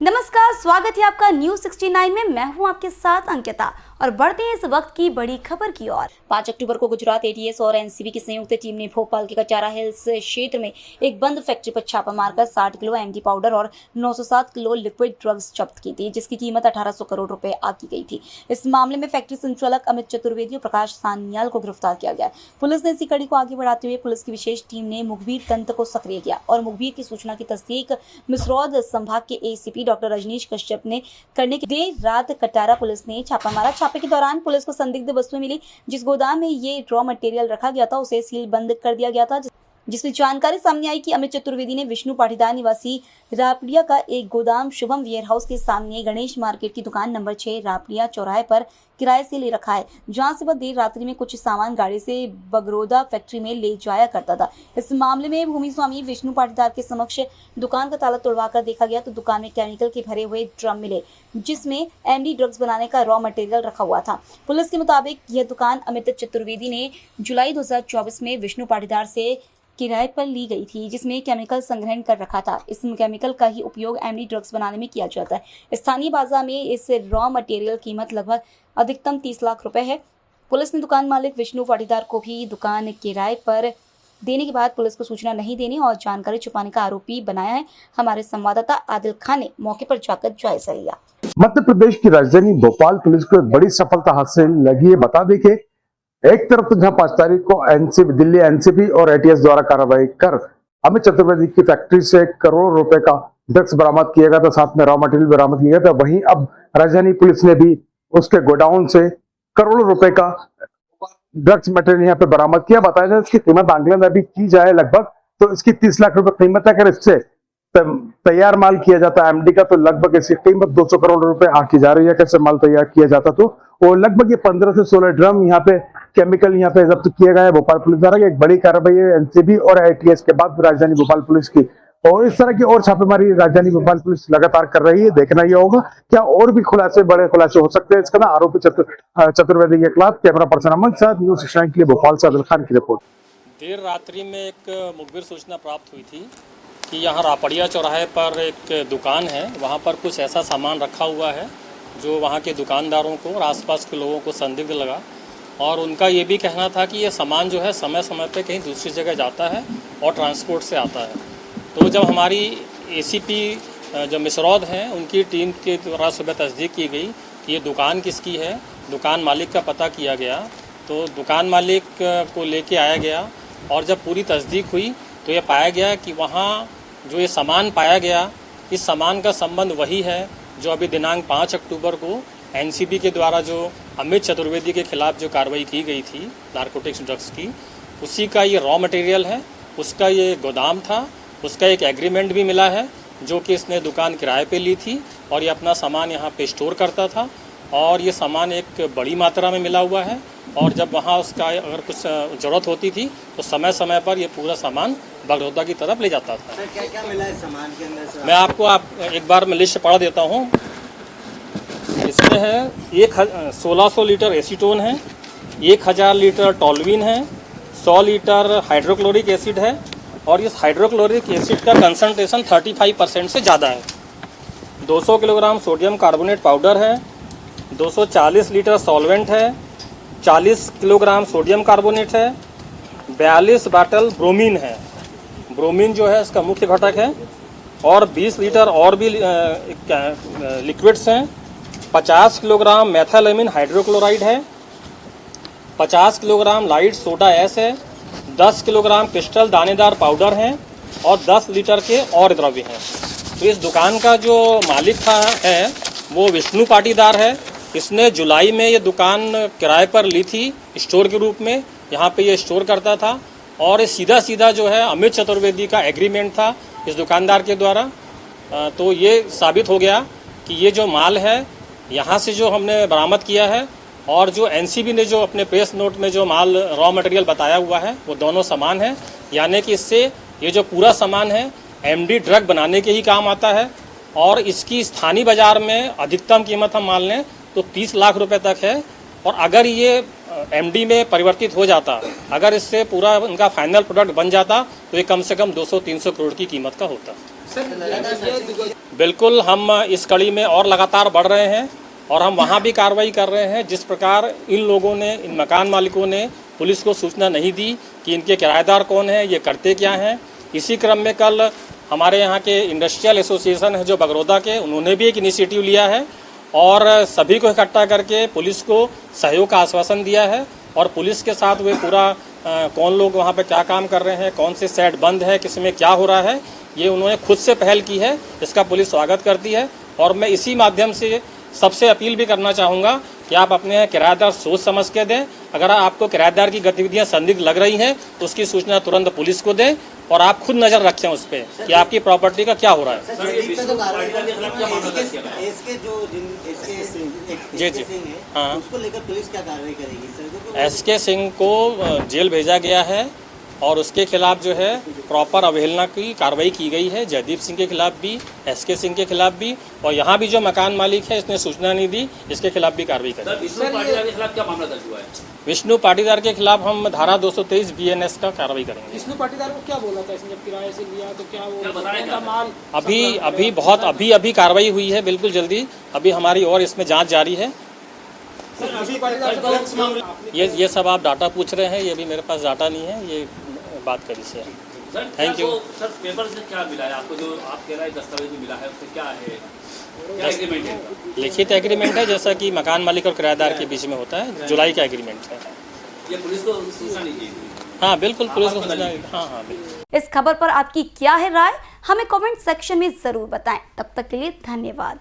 नमस्कार, स्वागत है आपका न्यूज 69 में। मैं हूं आपके साथ अंकिता और बढ़ते हैं इस वक्त की बड़ी खबर की ओर। 5 अक्टूबर को गुजरात एटीएस और एनसीबी की संयुक्त टीम ने भोपाल के कचारा हिल्स क्षेत्र में एक बंद फैक्ट्री पर छापा मारकर 60 किलो एमडी पाउडर और 907 किलो लिक्विड ड्रग्स जब्त की थी, जिसकी कीमत 1800 करोड़ रुपए आकी गई थी। इस मामले में फैक्ट्री संचालक अमित चतुर्वेदी और प्रकाश सान्याल को गिरफ्तार किया गया। पुलिस ने इसी कड़ी को आगे बढ़ाते हुए पुलिस की विशेष टीम ने मुखबिर तंत्र को सक्रिय किया और मुखबिर की सूचना की तस्दीक मिसरौद संभाग के एसीपी डॉक्टर रजनीश कश्यप ने करने की देर रात कटारा पुलिस ने छापा मारा। छापे के दौरान पुलिस को संदिग्ध वस्तुएं मिली। जिस गोदाम में ये रॉ मटेरियल रखा गया था उसे सील बंद कर दिया गया था, जिसमें जानकारी सामने आई कि अमित चतुर्वेदी ने विष्णु पाटीदार निवासी रापड़िया का एक गोदाम शुभम वेयरहाउस के सामने गणेश मार्केट की दुकान नंबर 6 रापड़िया चौराहे पर किराए से ले रखा है, जहां से वह देर रात्रि में कुछ सामान गाड़ी से बगरोदा फैक्ट्री में ले जाया करता था। इस मामले में भूमि स्वामी विष्णु पाटीदार के समक्ष दुकान का ताला तोड़वा कर देखा गया तो दुकान में केमिकल के भरे हुए ड्रम मिले, जिसमें एमडी ड्रग्स बनाने का रॉ मटेरियल रखा हुआ था। पुलिस के मुताबिक यह दुकान अमित चतुर्वेदी ने जुलाई 2024 में विष्णु पाटीदार से किराए पर ली गई थी, जिसमें केमिकल संग्रहण कर रखा था। इस केमिकल का ही उपयोग एमडी ड्रग्स बनाने में किया जाता है। स्थानीय बाजार में इस रॉ मटेरियल कीमत लगभग अधिकतम 30 लाख रुपए है। पुलिस ने दुकान मालिक विष्णु पाटीदार को भी दुकान किराए पर देने के बाद पुलिस को सूचना नहीं देने और जानकारी छुपाने का आरोपी बनाया है। हमारे संवाददाता आदिल खान ने मौके पर जाकर जायजा लिया। मध्य प्रदेश की राजधानी भोपाल पुलिस को एक बड़ी सफलता हासिल लगी है। बता दें कि एक तरफ तो जहां 5 तारीख को दिल्ली एनसीबी और एटीएस द्वारा कार्रवाई कर अमित चतुर्वेदी की फैक्ट्री से करोड़ों रुपए का ड्रग्स बरामद किया गया था, साथ में रॉ मटेरियल बरामद किया गया था। वहीं अब राजधानी पुलिस ने भी उसके गोडाउन से करोड़ों रुपए का ड्रग्स मटेरियल यहाँ पे बरामद किया। बताया जाए इसकी कीमत आंकलन अभी की जाए लगभग तो इसकी 30 लाख रुपए कीमत है। अगर इससे तैयार माल किया जाता है एमडी का तो लगभग इसकी कीमत 200 करोड़ रुपए आकी जा रही है। कैसे माल तैयार किया जाता तो और लगभग ये 15 से 16 ड्रम यहाँ पे केमिकल यहाँ पे जब्त किया गया है भोपाल पुलिस द्वारा। एक बड़ी कार्रवाई है एनसीबी और एटीएस के बाद राजधानी भोपाल पुलिस की, और इस तरह की और छापेमारी राजधानी भोपाल पुलिस लगातार कर रही है। देखना यह होगा क्या और भी खुलासे, बड़े खुलासे हो सकते हैं इसका ना आरोपी चतुर्वेदी के खिलाफ। कैमरा पर्सन अमन के साथ न्यूज 69 के लिए भोपाल से आदिल खान की रिपोर्ट। देर रात्रि में एक मुखबिर सूचना प्राप्त हुई थी कि यहाँ रापड़िया चौराहे पर एक दुकान है, वहाँ पर कुछ ऐसा सामान रखा हुआ है जो वहाँ के दुकानदारों को और आसपास के लोगों को संदिग्ध लगा, और उनका ये भी कहना था कि ये सामान जो है समय समय पे कहीं दूसरी जगह जाता है और ट्रांसपोर्ट से आता है। तो जब हमारी एसीपी जो मिसरौद हैं उनकी टीम के द्वारा सुबह तस्दीक की गई कि ये दुकान किसकी है, दुकान मालिक का पता किया गया, तो दुकान मालिक को लेके आया गया और जब पूरी तस्दीक हुई तो ये पाया गया कि वहाँ जो ये सामान पाया गया, इस सामान का संबंध वही है जो अभी दिनांक 5 अक्टूबर को एनसीबी के द्वारा जो अमित चतुर्वेदी के खिलाफ जो कार्रवाई की गई थी नारकोटिक्स ड्रग्स की, उसी का ये रॉ मटेरियल है। उसका ये गोदाम था, उसका एक एग्रीमेंट भी मिला है जो कि इसने दुकान किराए पे ली थी और ये अपना सामान यहाँ पे स्टोर करता था, और ये सामान एक बड़ी मात्रा में मिला हुआ है। और जब वहाँ उसका अगर कुछ ज़रूरत होती थी तो समय समय पर ये पूरा सामान बगरौदा की तरफ ले जाता था। सर, क्या क्या मिला है सामान के अंदर? मैं आपको एक बार मैं लिस्ट पढ़ा देता हूँ। इसमें है 1600 लीटर एसीटोन है, 1000 लीटर टॉलविन है, 100 लीटर हाइड्रोक्लोरिक एसिड है, और इस हाइड्रोक्लोरिक एसिड का कंसंट्रेशन 35% से ज़्यादा है। 200 किलोग्राम सोडियम कार्बोनेट पाउडर है, 240 लीटर सॉल्वेंट है, 40 किलोग्राम सोडियम कार्बोनेट है, 42 बाटल ब्रोमीन है। ब्रोमीन जो है इसका मुख्य घटक है, और 20 लीटर और भी लिक्विड्स हैं। 50 किलोग्राम मेथालेमिन हाइड्रोक्लोराइड है, 50 किलोग्राम लाइट सोडा एस है, 10 किलोग्राम क्रिस्टल दानेदार पाउडर है, और 10 लीटर के और द्रव्य हैं। तो इस दुकान का जो मालिक है वो विष्णु पाटीदार है। इसने जुलाई में ये दुकान किराए पर ली थी स्टोर के रूप में, यहाँ पे ये स्टोर करता था, और ये सीधा जो है अमित चतुर्वेदी का एग्रीमेंट था इस दुकानदार के द्वारा। तो ये साबित हो गया कि ये जो माल है यहाँ से जो हमने बरामद किया है, और जो एनसीबी ने जो अपने प्रेस नोट में जो माल रॉ मटेरियल बताया हुआ है वो दोनों समान है। यानी कि इससे ये जो पूरा सामान है एमडी ड्रग बनाने के ही काम आता है, और इसकी स्थानीय बाजार में अधिकतम कीमत हम मान लें तो 30 लाख रुपए तक है। और अगर ये एमडी में परिवर्तित हो जाता, अगर इससे पूरा उनका फाइनल प्रोडक्ट बन जाता तो ये कम से कम 200-300 करोड़ की कीमत का होता। बिल्कुल, हम इस कड़ी में और लगातार बढ़ रहे हैं और हम वहाँ भी कार्रवाई कर रहे हैं जिस प्रकार इन लोगों ने, इन मकान मालिकों ने पुलिस को सूचना नहीं दी कि इनके किराएदार कौन हैं, ये करते क्या हैं। इसी क्रम में कल हमारे यहाँ के इंडस्ट्रियल एसोसिएशन है जो बगरौदा के, उन्होंने भी एक इनिशिएटिव लिया है और सभी को इकट्ठा करके पुलिस को सहयोग का आश्वासन दिया है और पुलिस के साथ वे पूरा कौन लोग वहाँ पे क्या काम कर रहे हैं, कौन से सेट बंद है, किस में क्या हो रहा है, ये उन्होंने खुद से पहल की है। इसका पुलिस स्वागत करती है और मैं इसी माध्यम से सबसे अपील भी करना चाहूँगा कि आप अपने किराएदार सोच समझ के दें। अगर आपको किराएदार की गतिविधियां संदिग्ध लग रही हैं तो उसकी सूचना तुरंत पुलिस को दें और आप खुद नज़र रखें उस पर कि आपकी प्रॉपर्टी का क्या हो रहा है। जी हाँ, उसको लेकर पुलिस क्या कार्रवाई करेगी? एसके सिंह को जेल भेजा गया है और उसके खिलाफ जो है प्रॉपर अवहेलना की कार्रवाई की गई है। जयदीप सिंह के खिलाफ भी, एसके सिंह के खिलाफ भी, और यहाँ भी जो मकान मालिक है इसने सूचना नहीं दी, इसके खिलाफ भी कार्रवाई करें। विष्णु पाटीदार के खिलाफ क्या मामला दर्ज हुआ है? विष्णु पाटीदार के खिलाफ हम धारा 223 BNS का कार्रवाई करेंगे। विष्णु पाटीदार को क्या बोला था इसने जब किराए से लिया तो क्या वो बताया माल अभी कार्रवाई हुई है, बिल्कुल जल्दी। अभी हमारी और इसमें जाँच जारी है। ये सब आप डाटा पूछ रहे हैं, ये भी मेरे पास डाटा नहीं है, ये बात करी से। Thank you. सर, पेपर से क्या मिला है आपको? जो आप कह रहे हैं दस्तावेज मिला है उससे क्या है, क्या एग्रीमेंट है? लिखित एग्रीमेंट है जैसा कि मकान मालिक और किराएदार के बीच में होता है, जुलाई का एग्रीमेंट है। ये पुलिस को सूचना नहीं दी? हाँ बिल्कुल, पुलिस को सूचना। हाँ बिल्कुल। इस खबर पर आपकी क्या है राय, हमें कमेंट सेक्शन में जरूर बताएं। तब तक के लिए धन्यवाद।